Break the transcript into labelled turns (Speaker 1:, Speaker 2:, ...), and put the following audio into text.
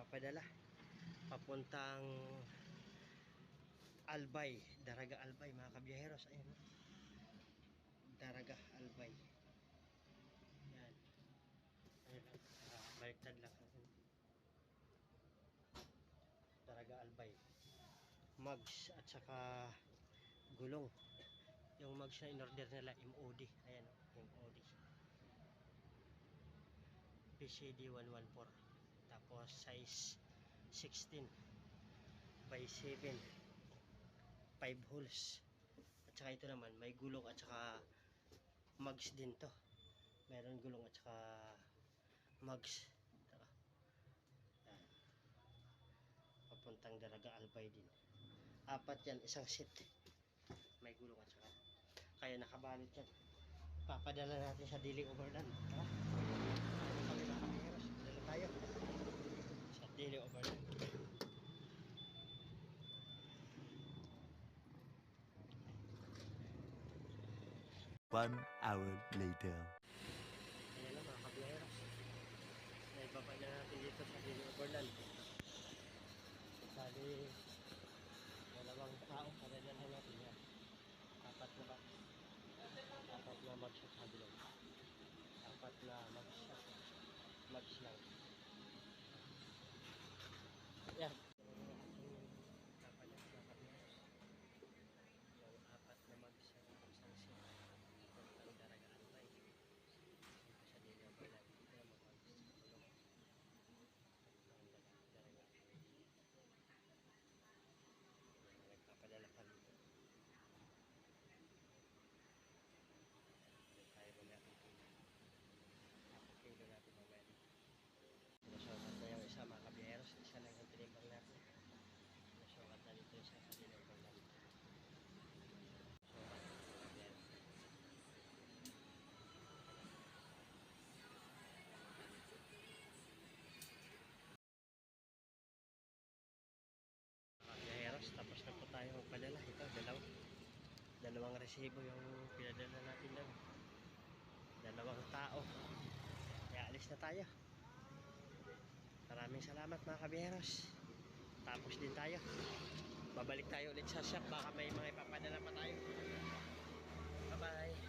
Speaker 1: nagpapadala papuntang Albay, Daraga Albay mga kabiyaheros. Ayun, Daraga Albay. Yan. Ayun lang, baliktad lang. Daraga Albay. Mugs at saka gulong. Yung mugs na in-order nila MOD. Ayan, MOD. PCD 114. Tapos size 16 by 7. 5 holes. At saka ito naman may gulong at saka mugs din to. Meron gulong at saka mugs. Ito. Yan. Papuntang Daraga Albay din. 4 yan, isang set. May gulong at saka. Kaya nakabalot yan. Papadala natin sa Dili Overland. Ha? Ano kami mga kabiyaheros? Dala tayo sa Dili Overland.
Speaker 2: 1 hour later.
Speaker 1: Ayan na mga kabiyaheros. Naibaba na natin dito sa Dili Overland. Bali, dalawang tao kadalahan natin yan. 4 na ba? 4 na mag-shot sa bilog. 4 na mag-shot. Mags lang. Yan. Kapalit na kabiyaheros. Yung 4 na mag-shot. Isang shot. Ang Daraga Albay. Sa Dili Overland. Ito na mag-shot. Daraga Albay. Nagpapadala pa dito. Tayo ba natin kilo? Ako kilo natin mamaya. Nasukat na yung isa mga kabiyaheros. Isa lang yung tinimbang natin. Nasukat na dito isa sa tinimbang natin. Nasukat na mga kabiyaheros. Kabiyaheros, tapos na po tayo magpadala. Ito, dalawang resibo yung pinadala natin lang. 2 tao. Kaya alis na tayo. Maraming salamat mga kabiyaheros. Tapos din tayo. Babalik tayo ulit sa shop. Baka may mga ipapadala pa tayo. Bye bye.